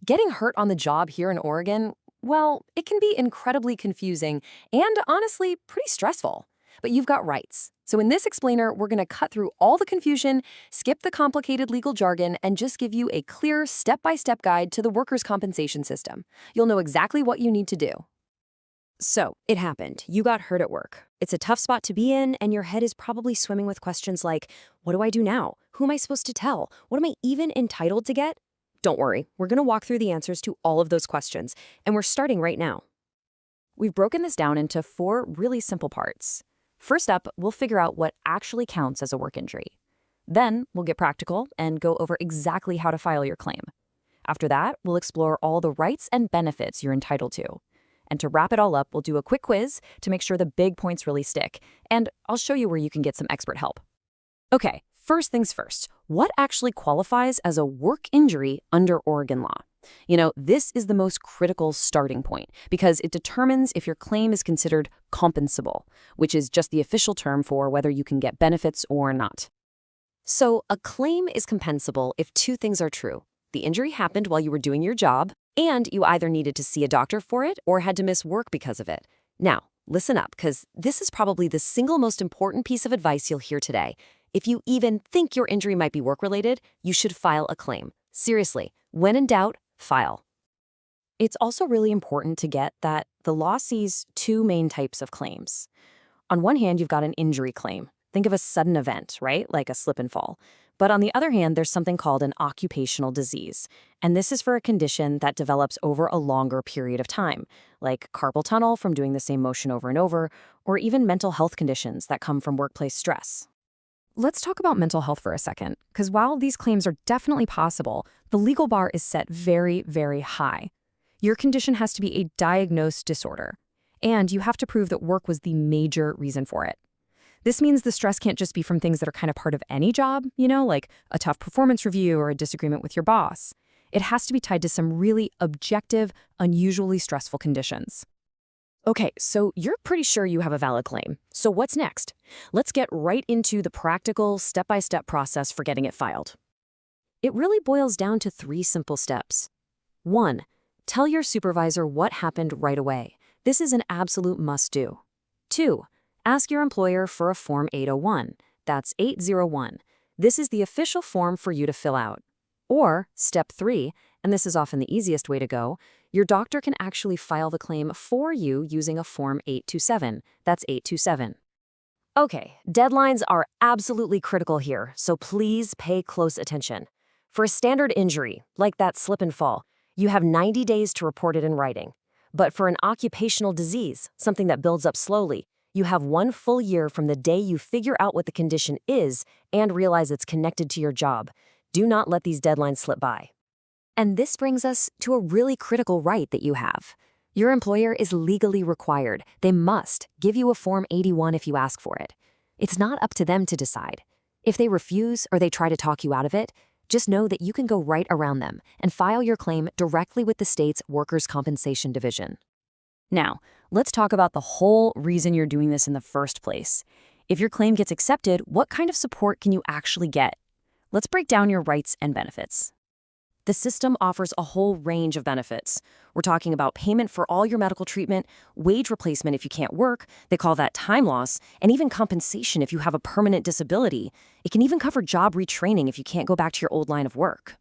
Getting hurt on the job here in Oregon, well, it can be incredibly confusing and honestly pretty stressful. But you've got rights. So in this explainer, we're going to cut through all the confusion, skip the complicated legal jargon, and just give you a clear step-by-step guide to the workers' compensation system. You'll know exactly what you need to do. So, it happened. You got hurt at work. It's a tough spot to be in, and your head is probably swimming with questions like, what do I do now? Who am I supposed to tell? What am I even entitled to get? Don't worry, we're going to walk through the answers to all of those questions, and we're starting right now. We've broken this down into 4 really simple parts. First up, we'll figure out what actually counts as a work injury. Then, we'll get practical and go over exactly how to file your claim. After that, we'll explore all the rights and benefits you're entitled to. And to wrap it all up, we'll do a quick quiz to make sure the big points really stick. And I'll show you where you can get some expert help. Okay, first things first. What actually qualifies as a work injury under Oregon law? This is the most critical starting point because it determines if your claim is considered compensable, which is just the official term for whether you can get benefits or not. So, a claim is compensable if 2 things are true. The injury happened while you were doing your job, and you either needed to see a doctor for it or had to miss work because of it. Now, listen up, because this is probably the single most important piece of advice you'll hear today. If you even think your injury might be work-related, you should file a claim. Seriously, when in doubt, file. It's also really important to get that the law sees 2 main types of claims. On one hand, you've got an injury claim. Think of a sudden event, right? Like a slip and fall. But on the other hand, there's something called an occupational disease. And this is for a condition that develops over a longer period of time, like carpal tunnel from doing the same motion over and over, or even mental health conditions that come from workplace stress. Let's talk about mental health for a second, because while these claims are definitely possible, the legal bar is set very, very high. Your condition has to be a diagnosed disorder, and you have to prove that work was the major reason for it. This means the stress can't just be from things that are kind of part of any job, like a tough performance review or a disagreement with your boss. It has to be tied to some really objective, unusually stressful conditions. Okay, so you're pretty sure you have a valid claim. So what's next? Let's get right into the practical, step-by-step process for getting it filed. It really boils down to 3 simple steps. 1. Tell your supervisor what happened right away. This is an absolute must-do. 2. Ask your employer for a Form 801. That's 801. This is the official form for you to fill out. Or, step 3, and this is often the easiest way to go, your doctor can actually file the claim for you using a Form 827. That's 827. Okay, deadlines are absolutely critical here, so please pay close attention. For a standard injury, like that slip and fall, you have 90 days to report it in writing. But for an occupational disease, something that builds up slowly, you have 1 full year from the day you figure out what the condition is and realize it's connected to your job. Do not let these deadlines slip by. And this brings us to a really critical right that you have. Your employer is legally required. They must give you a Form 81 if you ask for it. It's not up to them to decide. If they refuse or they try to talk you out of it, just know that you can go right around them and file your claim directly with the state's Workers' Compensation Division. Now, let's talk about the whole reason you're doing this in the first place. If your claim gets accepted, what kind of support can you actually get? Let's break down your rights and benefits. The system offers a whole range of benefits. We're talking about payment for all your medical treatment, wage replacement if you can't work, they call that time loss, and even compensation if you have a permanent disability. It can even cover job retraining if you can't go back to your old line of work.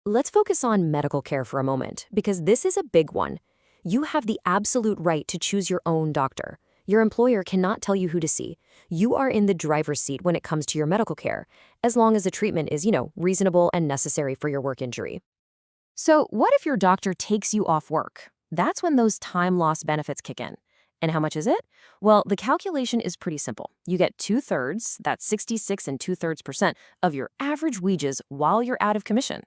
Let's focus on medical care for a moment, because this is a big one. You have the absolute right to choose your own doctor. Your employer cannot tell you who to see. You are in the driver's seat when it comes to your medical care, as long as the treatment is, reasonable and necessary for your work injury. So what if your doctor takes you off work? That's when those time loss benefits kick in. And how much is it? Well, the calculation is pretty simple. You get 2/3, that's 66 and 2/3% of your average wages while you're out of commission.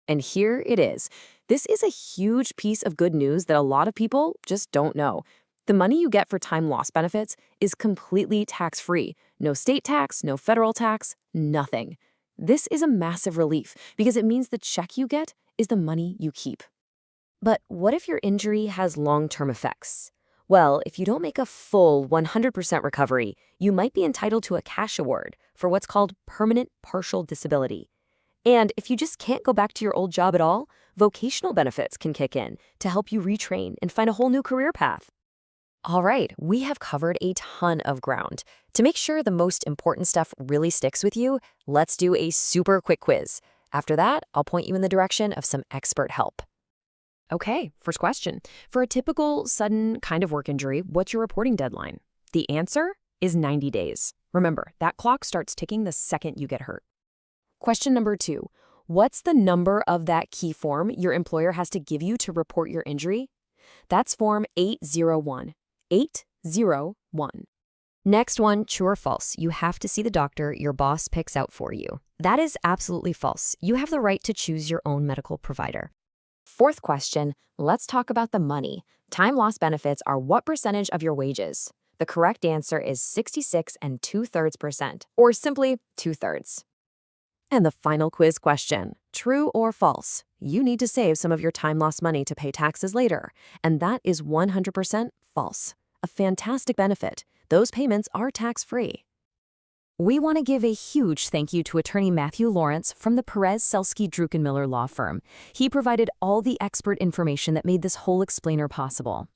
And here it is. This is a huge piece of good news that a lot of people just don't know. The money you get for time loss benefits is completely tax-free. No state tax, no federal tax, nothing. This is a massive relief because it means the check you get is the money you keep. But what if your injury has long-term effects? Well, if you don't make a full 100% recovery, you might be entitled to a cash award for what's called permanent partial disability. And if you just can't go back to your old job at all, vocational benefits can kick in to help you retrain and find a whole new career path. All right, we have covered a ton of ground. To make sure the most important stuff really sticks with you, let's do a super quick quiz. After that, I'll point you in the direction of some expert help. Okay, first question. For a typical, sudden kind of work injury, what's your reporting deadline? The answer is 90 days. Remember, that clock starts ticking the second you get hurt. Question number 2. What's the number of that key form your employer has to give you to report your injury? That's Form 801. 801. Next one, true or false. You have to see the doctor your boss picks out for you. That is absolutely false. You have the right to choose your own medical provider. Fourth question, let's talk about the money. Time loss benefits are what percentage of your wages? The correct answer is 66 2/3%, or simply 2/3. And the final quiz question, true or false? You need to save some of your time loss money to pay taxes later, and that is 100% false. A fantastic benefit. Those payments are tax-free. We want to give a huge thank you to attorney Matthew Lawrence from the Perez Selsky Druckenmiller law firm. He provided all the expert information that made this whole explainer possible.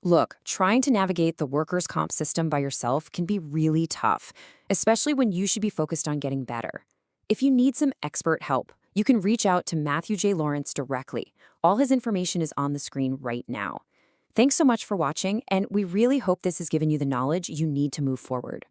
Look, trying to navigate the workers' comp system by yourself can be really tough, especially when you should be focused on getting better. If you need some expert help, you can reach out to Matthew J. Lawrence directly. All his information is on the screen right now. Thanks so much for watching, and we really hope this has given you the knowledge you need to move forward.